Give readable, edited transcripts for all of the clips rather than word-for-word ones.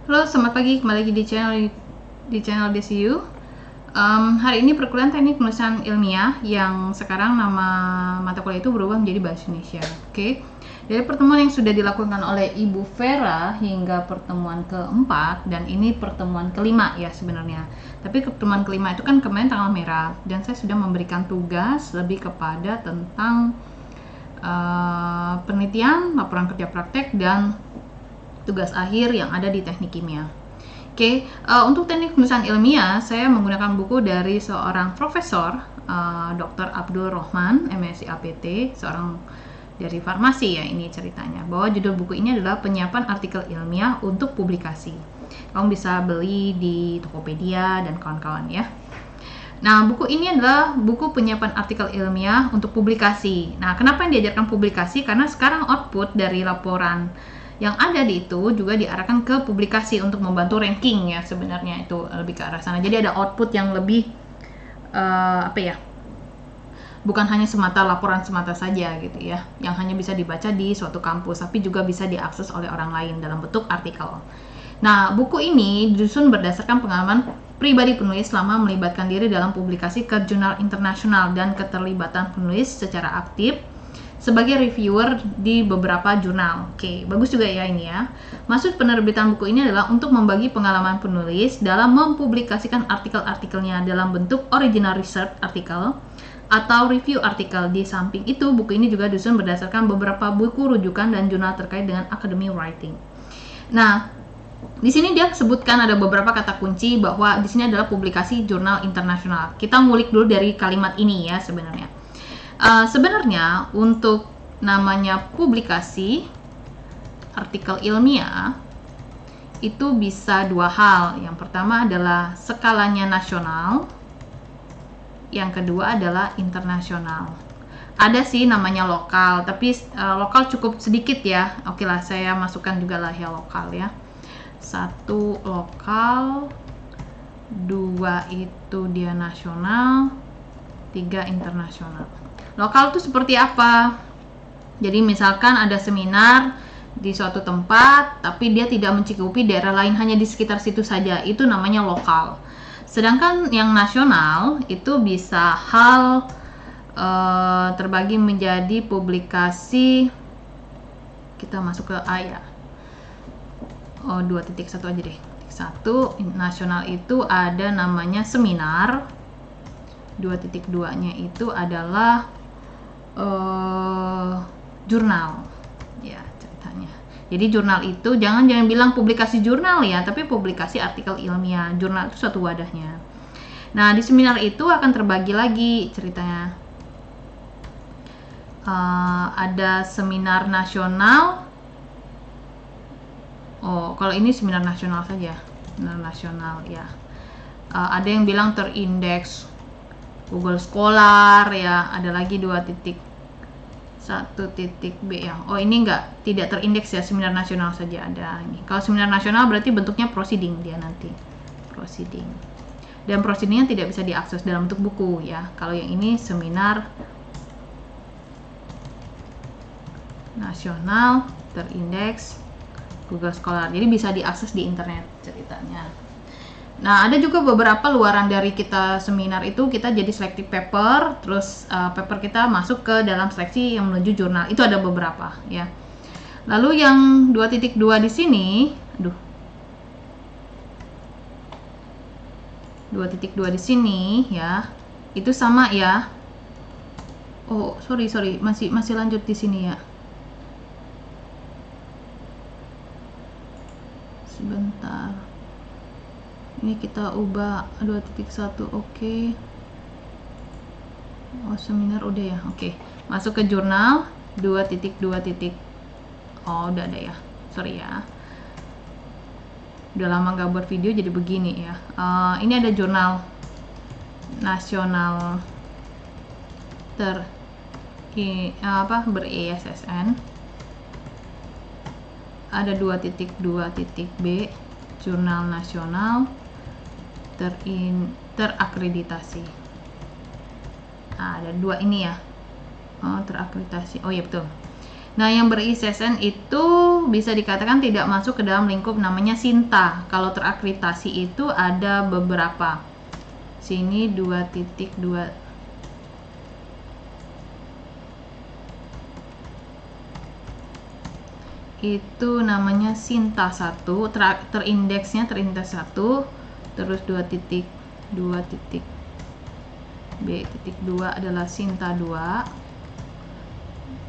Halo, selamat pagi. Kembali lagi di channel DCU. Hari ini perkuliahan teknik penulisan ilmiah yang sekarang nama mata kuliah itu berubah menjadi bahasa Indonesia. Oke. Dari pertemuan yang sudah dilakukan oleh Ibu Vera hingga pertemuan keempat, dan ini pertemuan kelima ya sebenarnya. Tapi pertemuan kelima itu kan kemarin tanggal merah, dan saya sudah memberikan tugas lebih kepada tentang penelitian, laporan kerja praktek, dan tugas akhir yang ada di teknik kimia. Oke, untuk teknik penulisan ilmiah, saya menggunakan buku dari seorang profesor, Dr. Abdul Rahman, MSc APT, seorang dari farmasi ya ini ceritanya. Bahwa judul buku ini adalah penyiapan artikel ilmiah untuk publikasi. Kamu bisa beli di Tokopedia dan kawan-kawan ya. Nah, buku ini adalah buku penyiapan artikel ilmiah untuk publikasi. Nah, kenapa yang diajarkan publikasi? Karena sekarang output dari laporan yang ada di itu juga diarahkan ke publikasi untuk membantu ranking ya, sebenarnya itu lebih ke arah sana. Jadi ada output yang lebih bukan hanya semata laporan semata saja gitu ya, yang hanya bisa dibaca di suatu kampus, tapi juga bisa diakses oleh orang lain dalam bentuk artikel. Nah, buku ini disusun berdasarkan pengalaman pribadi penulis selama melibatkan diri dalam publikasi ke jurnal internasional dan keterlibatan penulis secara aktif sebagai reviewer di beberapa jurnal. Oke, bagus juga ya ini ya. Maksud penerbitan buku ini adalah untuk membagi pengalaman penulis dalam mempublikasikan artikel-artikelnya dalam bentuk original research artikel atau review artikel. Di samping itu, buku ini juga disusun berdasarkan beberapa buku rujukan dan jurnal terkait dengan academic writing. Nah, di sini dia sebutkan ada beberapa kata kunci bahwa di sini adalah publikasi jurnal internasional. Kita ngulik dulu dari kalimat ini ya sebenarnya. Sebenarnya untuk namanya publikasi artikel ilmiah itu bisa dua hal. Yang pertama adalah skalanya nasional, yang kedua adalah internasional. Ada sih namanya lokal, tapi lokal cukup sedikit ya. Oke lah, saya masukkan juga lah ya lokal ya. 1 lokal, 2 itu dia nasional, 3 internasional. Lokal itu seperti apa? Jadi misalkan ada seminar di suatu tempat, tapi dia tidak mencakupi daerah lain, hanya di sekitar situ saja. Itu namanya lokal. Sedangkan yang nasional itu bisa hal terbagi menjadi publikasi. Kita masuk ke A ya. 2.1 aja deh. 1 nasional itu ada namanya seminar. 2.2-nya itu adalah jurnal ya ceritanya. Jadi jurnal itu jangan bilang publikasi jurnal ya, tapi publikasi artikel ilmiah. Jurnal itu suatu wadahnya. Nah, di seminar itu akan terbagi lagi ceritanya. Ada seminar nasional. Kalau ini seminar nasional saja. Seminar nasional ya. Ada yang bilang terindeks Google Scholar ya, ada lagi 2.1.b ya. Ini tidak terindeks ya, seminar nasional saja ada ini. Kalau seminar nasional berarti bentuknya proceeding dia nanti. Proceeding. Dan proceedingnya tidak bisa diakses dalam bentuk buku ya. Kalau yang ini seminar nasional terindeks Google Scholar. Jadi bisa diakses di internet ceritanya. Nah, ada juga beberapa luaran dari kita seminar itu, kita jadi selective paper, terus paper kita masuk ke dalam seleksi yang menuju jurnal. Itu ada beberapa ya. Lalu yang 2.2 di sini, 2.2 di sini ya. Itu sama ya. Sorry, masih lanjut di sini ya. Sebentar. Ini kita ubah 2.1, oke. Seminar udah ya, oke. Masuk ke jurnal 2.2. Udah ada ya, sorry ya. Udah lama gak buat video jadi begini ya. Ini ada jurnal nasional ber-ISSN. Ada 2.2.b jurnal nasional terakreditasi. Ada 2 ini ya. Terakreditasi. Ya betul. Nah, yang ber-ISSN itu bisa dikatakan tidak masuk ke dalam lingkup namanya Sinta. Kalau terakreditasi itu ada beberapa. Sini 2.2 itu namanya Sinta 1, terindeks 1, terus 2.2.B.2 adalah Sinta 2,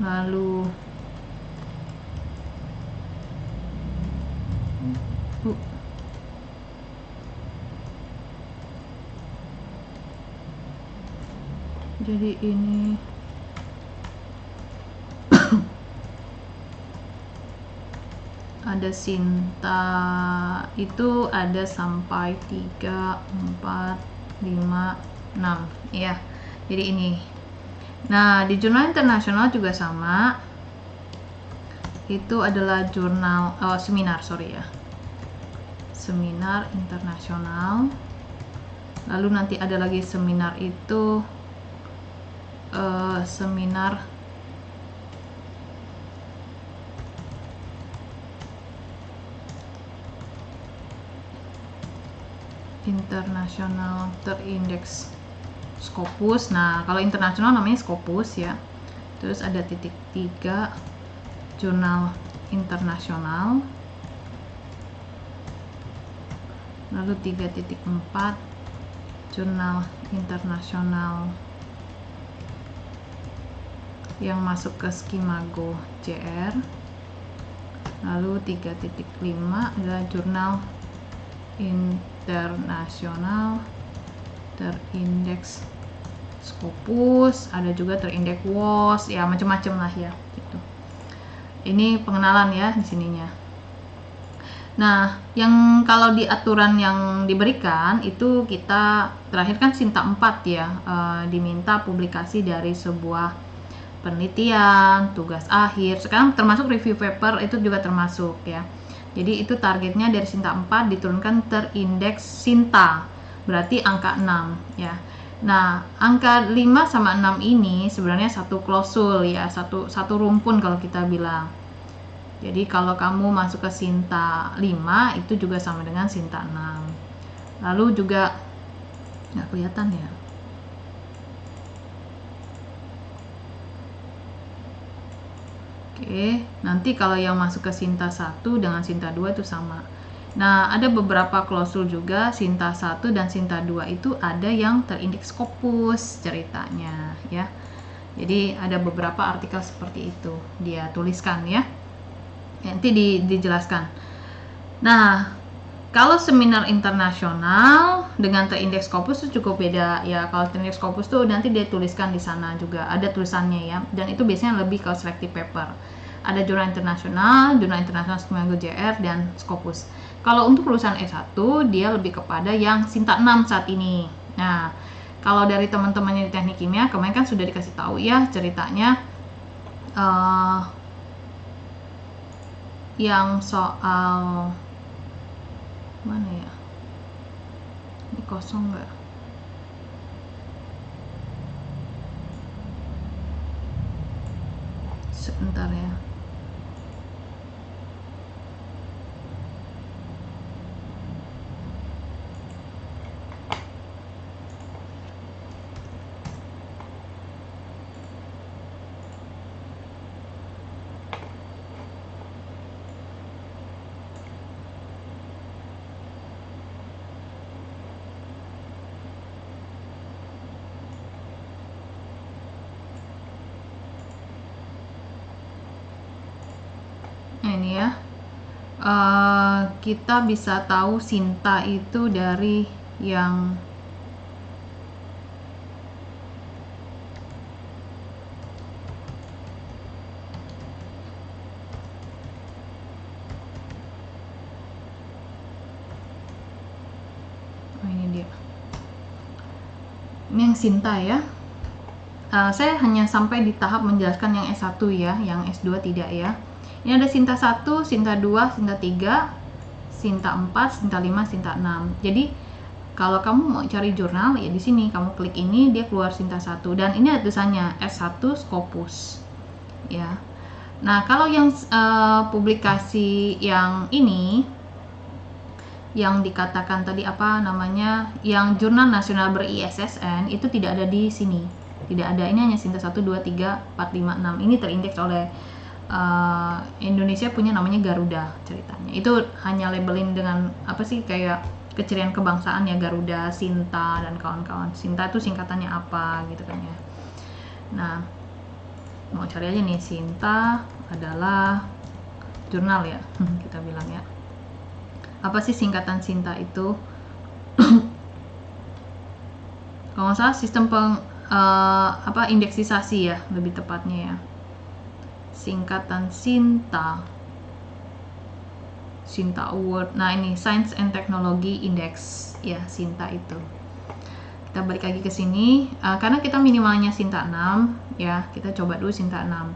lalu jadi ini ada Sinta itu ada sampai 3, 4, 5, 6 ya. Jadi ini. Nah, di jurnal internasional juga sama. Itu adalah jurnal seminar, sorry ya. Seminar internasional. Lalu nanti ada lagi seminar itu seminar internasional terindeks Scopus. Nah, kalau internasional namanya Scopus ya. Terus ada titik 3 jurnal internasional. Lalu 3.4 jurnal internasional yang masuk ke Skimago JR. Lalu 3.5 adalah jurnal internasional terindeks Scopus, ada juga terindeks WOS, ya macam-macam lah ya gitu. Ini pengenalan ya di sininya. Nah, yang kalau di aturan yang diberikan itu kita terakhir kan Sinta 4 ya, diminta publikasi dari sebuah penelitian, tugas akhir. Sekarang termasuk review paper itu juga termasuk ya. Jadi itu targetnya dari Sinta 4 diturunkan terindeks Sinta, berarti angka 6 ya. Nah, angka 5 sama 6 ini sebenarnya satu klausul ya, satu rumpun kalau kita bilang. Jadi kalau kamu masuk ke Sinta 5 itu juga sama dengan Sinta 6. Lalu juga nggak kelihatan ya. Oke, nanti kalau yang masuk ke Sinta 1 dengan Sinta 2 itu sama. Nah, ada beberapa klausul juga, Sinta 1 dan Sinta 2 itu ada yang terindeks Scopus ceritanya ya. Jadi ada beberapa artikel seperti itu dia tuliskan ya. Nanti dijelaskan. Nah, kalau seminar internasional dengan terindeks Scopus itu cukup beda ya. Kalau terindeks Scopus tuh nanti dia tuliskan di sana juga ada tulisannya ya. Dan itu biasanya lebih ke selective paper. Ada jurnal internasional Skimago JR dan Scopus. Kalau untuk lulusan S1 dia lebih kepada yang Sinta 6 saat ini. Nah, kalau dari teman-temannya di teknik kimia kemarin kan sudah dikasih tahu ya ceritanya yang soal mana ya, ini kosong nggak, sebentar ya. Ini ya, kita bisa tahu Sinta itu dari yang ini dia, ini yang Sinta ya. Saya hanya sampai di tahap menjelaskan yang S1 ya, yang S2 tidak ya. Ini ada Sinta 1, Sinta 2, Sinta 3, Sinta 4, Sinta 5, Sinta 6. Jadi kalau kamu mau cari jurnal ya di sini kamu klik ini dia keluar Sinta 1 dan ini ada tulisannya S1 Scopus. Ya. Nah, kalau yang publikasi yang ini, yang dikatakan tadi apa namanya, yang jurnal nasional ber-ISSN itu tidak ada di sini, tidak ada. Ini hanya Sinta 1, 2, 3, 4, 5, 6. Ini terindeks oleh Indonesia punya namanya Garuda ceritanya. Itu hanya labelin dengan apa sih, kayak keceriaan kebangsaan ya, Garuda, Sinta dan kawan-kawan. Sinta itu singkatannya apa gitu kan ya. Nah, mau cari aja nih, Sinta adalah jurnal ya kita bilang ya. Apa sih singkatan Sinta itu? Kalau nggak salah sistem indeksisasi ya, lebih tepatnya ya. Singkatan Sinta Award. Nah, ini Science and Technology Index ya, Sinta itu. Kita balik lagi ke sini, karena kita minimalnya Sinta 6 ya, kita coba dulu Sinta 6.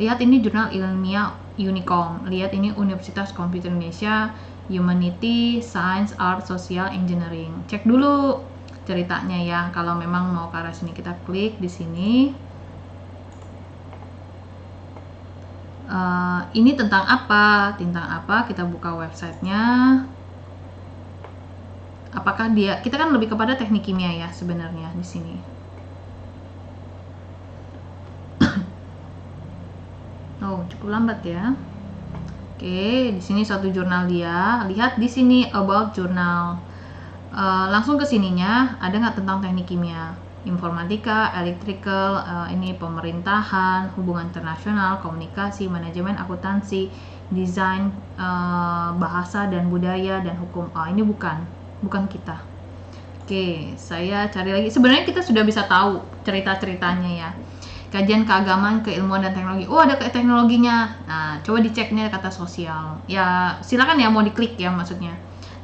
Lihat ini jurnal ilmiah Unicom, lihat ini Universitas Komputer Indonesia, Humanity, Science, Art, Social, Engineering. Cek dulu ceritanya ya, kalau memang mau ke arah sini. Kita klik di sini. Ini tentang apa? Kita buka websitenya. Apakah dia, kita kan lebih kepada teknik kimia ya sebenarnya di sini. Oh, cukup lambat ya. Oke, di sini suatu jurnal dia. Lihat di sini about jurnal. Langsung ke sininya, ada nggak tentang teknik kimia? Informatika, electrical, ini pemerintahan, hubungan internasional, komunikasi, manajemen, akuntansi, desain, bahasa dan budaya dan hukum. Ini bukan kita. Oke, saya cari lagi. Sebenarnya kita sudah bisa tahu cerita-ceritanya ya. Kajian keagamaan, keilmuan dan teknologi. Oh, ada teknologinya. Nah, coba dicek nih kata sosial. Ya, silakan ya mau diklik ya maksudnya.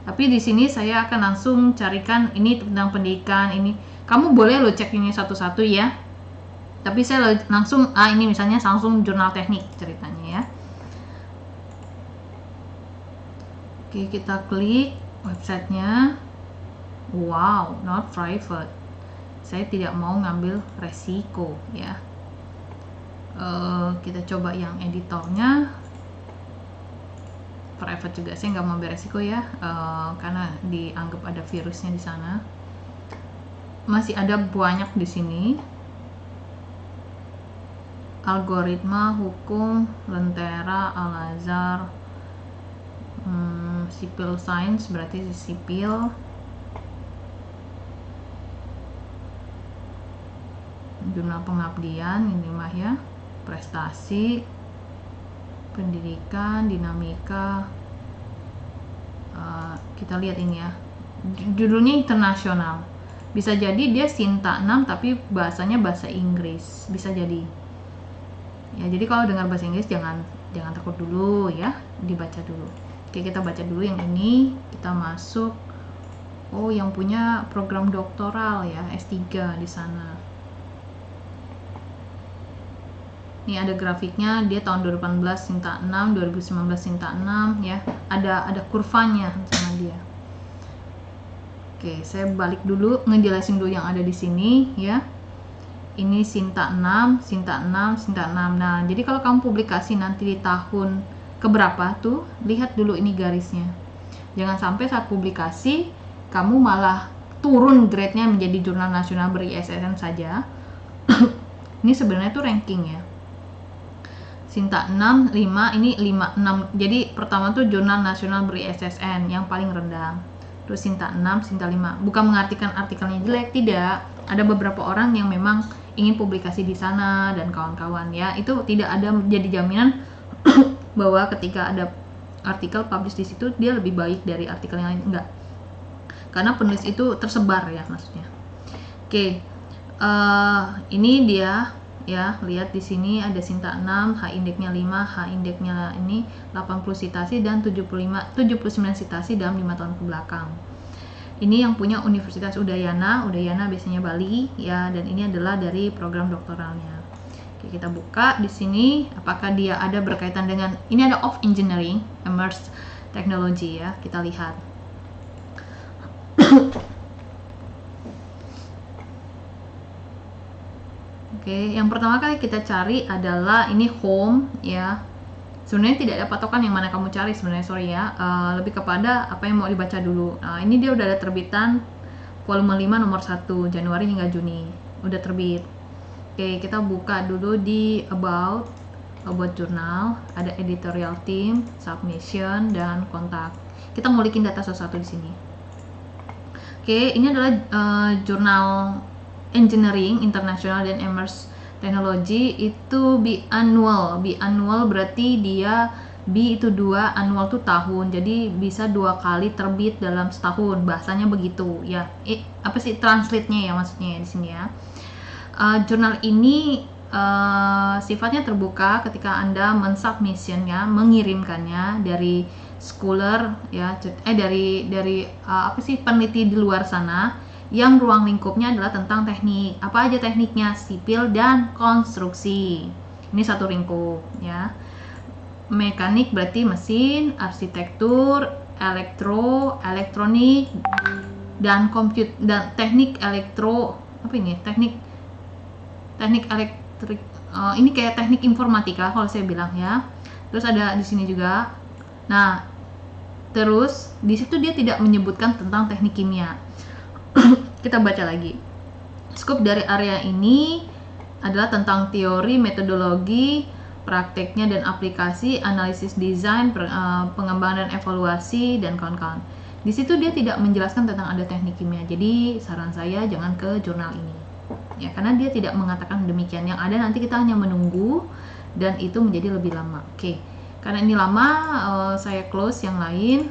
Tapi di sini saya akan langsung carikan ini tentang pendidikan ini. Kamu boleh lo cek ini satu-satu ya. Tapi saya langsung ini misalnya langsung jurnal teknik ceritanya ya. Oke, kita klik websitenya. Wow, not private. Saya tidak mau ngambil resiko ya. Kita coba yang editornya. Private juga, saya nggak mau ambil resiko ya, karena dianggap ada virusnya di sana. Masih ada banyak di sini. Algoritma, hukum, Lentera, Al-Azhar, Civil Science berarti sipil. Jurnal pengabdian ini mah ya, prestasi, pendidikan, dinamika. Kita lihat ini ya, judulnya internasional. Bisa jadi dia Sinta 6 tapi bahasanya bahasa Inggris, bisa jadi ya. Jadi kalau dengar bahasa Inggris jangan takut dulu ya, dibaca dulu. Oke, kita baca dulu yang ini. Kita masuk. Oh, yang punya program doktoral ya, S3 di sana. Ini ada grafiknya, dia tahun 2018 Sinta 6, 2019 Sinta 6 ya. Ada kurvanya sama dia. Oke, saya balik dulu ngejelasin dulu yang ada di sini ya. Ini Sinta 6, Sinta 6, Sinta 6. Nah, jadi kalau kamu publikasi nanti di tahun keberapa tuh, lihat dulu ini garisnya. Jangan sampai saat publikasi kamu malah turun grade-nya menjadi jurnal nasional ber-ISSN saja. Ini sebenarnya tuh ranking ya. Sinta 6, 5, ini 5, 6. Jadi pertama tuh jurnal nasional ber-ISSN yang paling rendah. Terus Sinta 6, Sinta 5. Bukan mengartikan artikelnya jelek, tidak. Ada beberapa orang yang memang ingin publikasi di sana dan kawan-kawan ya. Itu tidak ada jadi jaminan bahwa ketika ada artikel publish di situ dia lebih baik dari artikel yang lain, enggak. Karena penulis itu tersebar ya maksudnya. Oke. Ini dia ya, lihat di sini ada Sinta 6, H indeksnya 5, H indeksnya ini 80 citasi dan 79 citasi dalam 5 tahun ke belakang. Ini yang punya Universitas Udayana biasanya Bali ya, dan ini adalah dari program doktoralnya. Oke, kita buka di sini apakah dia ada berkaitan dengan ini, ada of engineering, immersed technology ya, kita lihat. Oke, yang pertama kali kita cari adalah ini home ya. Sebenarnya tidak ada patokan yang mana kamu cari sebenarnya, sorry ya. Lebih kepada apa yang mau dibaca dulu. Ini dia udah ada terbitan volume 5 nomor 1 Januari hingga Juni. Udah terbit. Oke, kita buka dulu di about jurnal, ada editorial team, submission, dan kontak. Kita ngulikin data satu-satu di sini. Oke, ini adalah jurnal Engineering International dan Emerging Technology, itu biannual. Biannual berarti dia B itu 2, annual tuh tahun. Jadi bisa 2 kali terbit dalam setahun. Bahasanya begitu ya. Apa sih translate-nya ya maksudnya di sini ya. Jurnal ini sifatnya terbuka ketika Anda mensubmissionnya, mengirimkannya dari scholar ya, dari apa sih peneliti di luar sana yang ruang lingkupnya adalah tentang teknik. Apa aja tekniknya? Sipil dan konstruksi. Ini satu lingkup ya. Mekanik berarti mesin, arsitektur, elektronik, dan komputer, dan teknik elektro, apa ini? Teknik elektrik. Ini kayak teknik informatika kalau saya bilang ya. Terus ada di sini juga. Nah, terus di situ dia tidak menyebutkan tentang teknik kimia. Kita baca lagi. Skop dari area ini adalah tentang teori, metodologi, prakteknya dan aplikasi, analisis desain, pengembangan dan evaluasi, dan kawan-kawan. Di situ dia tidak menjelaskan tentang ada teknik kimia. Jadi saran saya jangan ke jurnal ini. Ya, karena dia tidak mengatakan demikian. Yang ada nanti kita hanya menunggu dan itu menjadi lebih lama. Oke. Karena ini lama, saya close yang lain.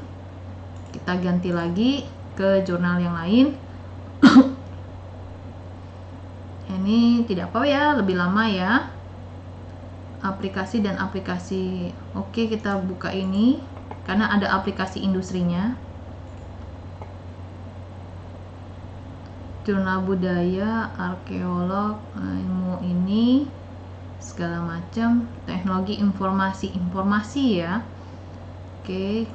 Kita ganti lagi ke jurnal yang lain. Ini tidak apa ya, lebih lama ya. Aplikasi dan aplikasi. Oke, kita buka ini karena ada aplikasi industrinya. Jurnal budaya, arkeolog, ilmu ini segala macam, teknologi informasi ya. Oke.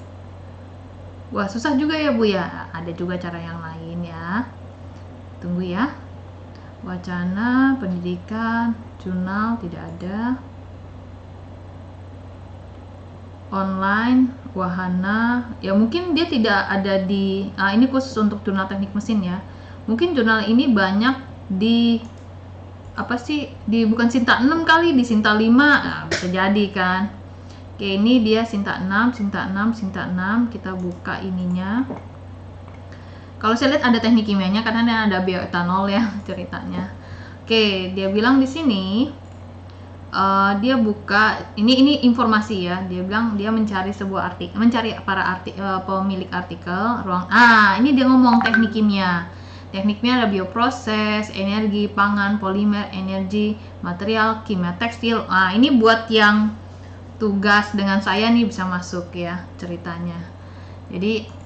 Wah, susah juga ya Bu ya. Ada juga cara yang lain ya. Tunggu ya. Wacana, pendidikan, jurnal tidak ada. Online, wahana, ya mungkin dia tidak ada di ini khusus untuk jurnal teknik mesin ya. Mungkin jurnal ini banyak di apa sih, di bukan Sinta 6 kali, di Sinta 5. Nah, bisa jadi kan. Oke, ini dia Sinta 6. Kita buka ininya. Kalau saya lihat ada teknik kimianya karena ada bioetanol ya ceritanya. Oke, dia bilang di sini dia buka ini informasi ya. Dia bilang dia mencari sebuah artikel, mencari para pemilik artikel ruang. Ini dia ngomong teknik kimia. Tekniknya ada bioproses, energi, pangan, polimer, energi, material, kimia, tekstil. Ini buat yang tugas dengan saya nih bisa masuk ya ceritanya. Jadi